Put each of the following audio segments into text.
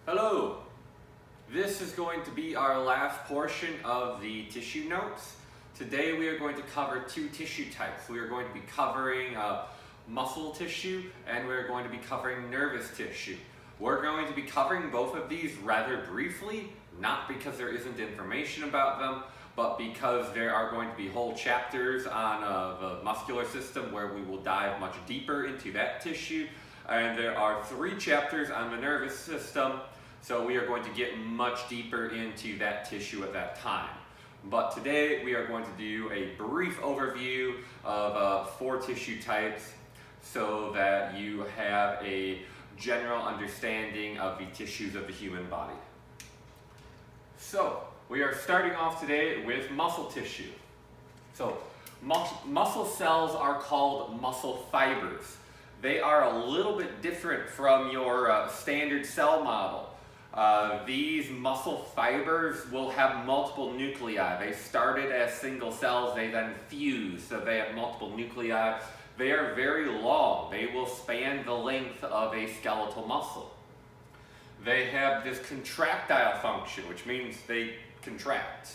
Hello! This is going to be our last portion of the tissue notes. Today we are going to cover two tissue types. We are going to be covering muscle tissue and we're going to be covering nervous tissue. We're going to be covering both of these rather briefly, not because there isn't information about them, but because there are going to be whole chapters on the muscular system where we will dive much deeper into that tissue. And there are 3 chapters on the nervous system, so we are going to get much deeper into that tissue at that time. But today we are going to do a brief overview of 4 tissue types so that you have a general understanding of the tissues of the human body. So, we are starting off today with muscle tissue. So, muscle cells are called muscle fibers. They are a little bit different from your standard cell model. These muscle fibers will have multiple nuclei. They started as single cells, they then fuse, so they have multiple nuclei. They are very long. They will span the length of a skeletal muscle. They have this contractile function, which means they contract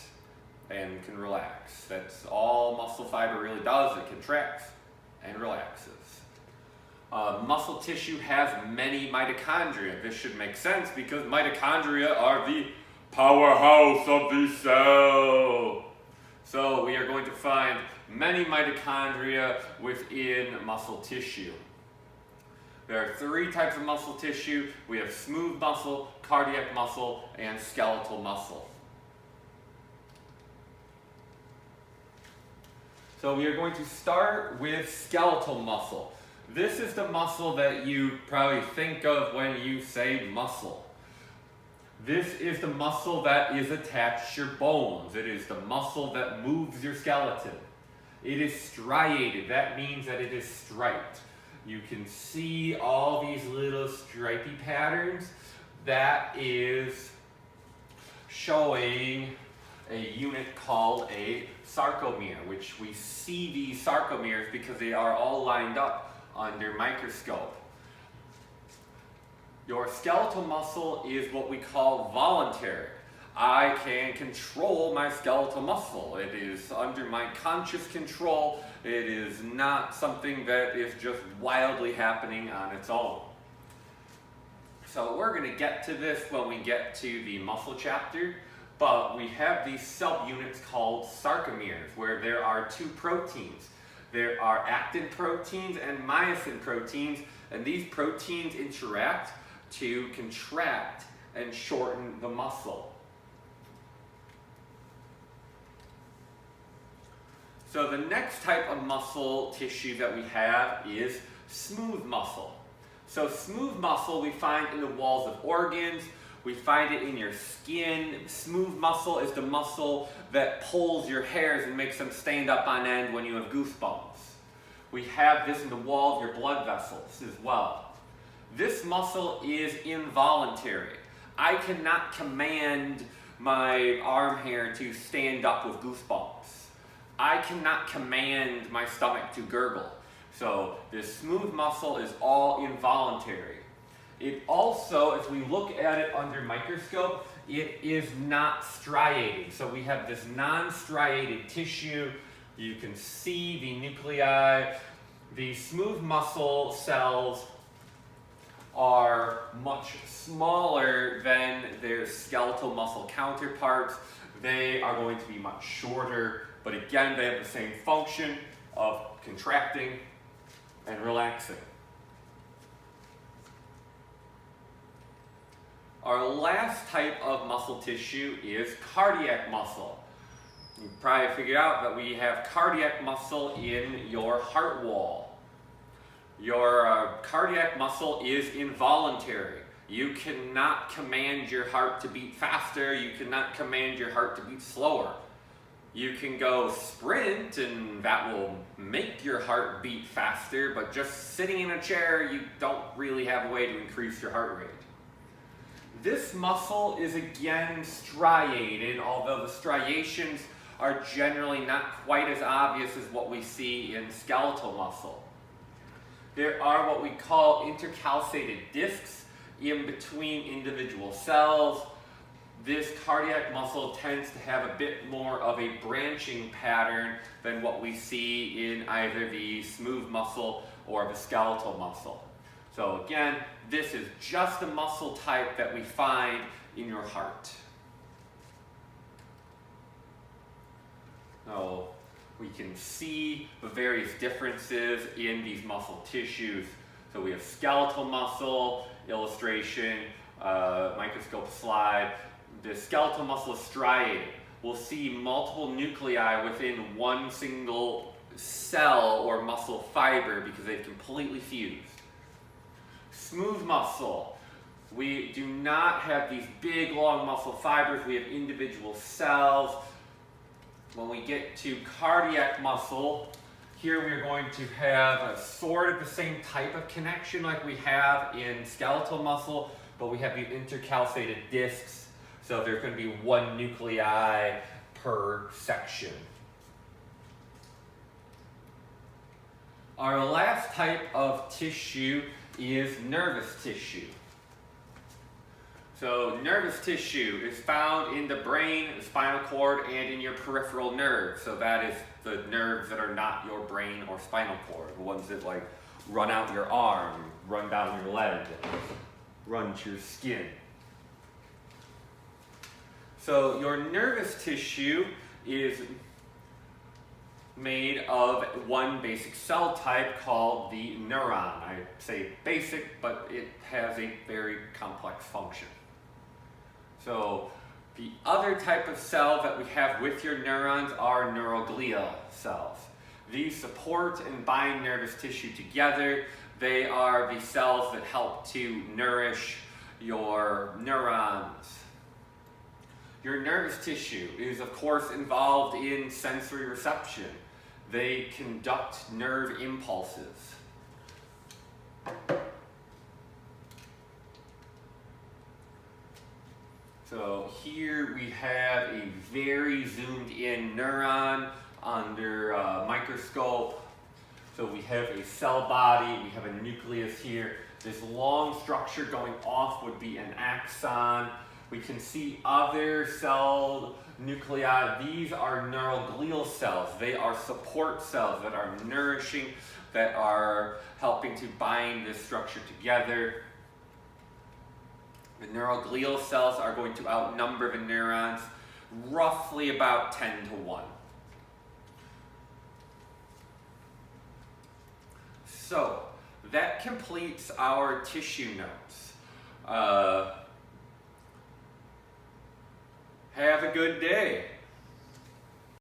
and can relax. That's all muscle fiber really does. It contracts and relaxes. Muscle tissue has many mitochondria. This should make sense because mitochondria are the powerhouse of the cell. So we are going to find many mitochondria within muscle tissue. There are 3 types of muscle tissue. We have smooth muscle, cardiac muscle, and skeletal muscle. So we are going to start with skeletal muscle. This is the muscle that you probably think of when you say muscle. This is the muscle that is attached to your bones. It is the muscle that moves your skeleton. It is striated. That means that it is striped. You can see all these little stripy patterns. That is showing a unit called a sarcomere, which we see these sarcomeres because they are all lined up under microscope. Your skeletal muscle is what we call voluntary. I can control my skeletal muscle. It is under my conscious control. It is not something that is just wildly happening on its own. So we're going to get to this when we get to the muscle chapter, but we have these subunits called sarcomeres where there are 2 proteins. There are actin proteins and myosin proteins, and these proteins interact to contract and shorten the muscle. So the next type of muscle tissue that we have is smooth muscle. So smooth muscle we find in the walls of organs, we find it in your skin. Smooth muscle is the muscle that pulls your hairs and makes them stand up on end when you have goosebumps. We have this in the wall of your blood vessels as well. This muscle is involuntary. I cannot command my arm hair to stand up with goosebumps. I cannot command my stomach to gurgle. So this smooth muscle is all involuntary. It also, if we look at it under microscope, it is not striated. So we have this non-striated tissue. You can see the nuclei. The smooth muscle cells are much smaller than their skeletal muscle counterparts. They are going to be much shorter, but again, they have the same function of contracting and relaxing. Our last type of muscle tissue is cardiac muscle. You probably figured out that we have cardiac muscle in your heart wall. Your cardiac muscle is involuntary. You cannot command your heart to beat faster. You cannot command your heart to beat slower. You can go sprint and that will make your heart beat faster, but just sitting in a chair, you don't really have a way to increase your heart rate. This muscle is again striated, although the striations are generally not quite as obvious as what we see in skeletal muscle. There are what we call intercalcated discs in between individual cells. This cardiac muscle tends to have a bit more of a branching pattern than what we see in either the smooth muscle or the skeletal muscle. So again, this is just the muscle type that we find in your heart. So we can see the various differences in these muscle tissues. So we have skeletal muscle, illustration, microscope slide. The skeletal muscle is striated. We'll see multiple nuclei within one single cell or muscle fiber because they've completely fused. Smooth muscle. We do not have these big long muscle fibers. We have individual cells. When we get to cardiac muscle, here we're going to have a sort of the same type of connection like we have in skeletal muscle, but we have the intercalcated discs. So there's going to be one nuclei per section. Our last type of tissue is nervous tissue. So nervous tissue is found in the brain, the spinal cord, and in your peripheral nerves. So that is the nerves that are not your brain or spinal cord, the ones that like run out your arm, run down your leg, run to your skin. So your nervous tissue is made of one basic cell type called the neuron. I say basic, but it has a very complex function. So the other type of cell that we have with your neurons are neuroglial cells. These support and bind nervous tissue together. They are the cells that help to nourish your neurons. Your nervous tissue is, of course, involved in sensory reception. They conduct nerve impulses. So here we have a very zoomed in neuron under a microscope. So we have a cell body, we have a nucleus here. This long structure going off would be an axon. We can see other cell nuclei. These are neuroglial cells. They are support cells that are nourishing, that are helping to bind this structure together. The neuroglial cells are going to outnumber the neurons roughly about 10 to 1. So that completes our tissue notes. Have a good day.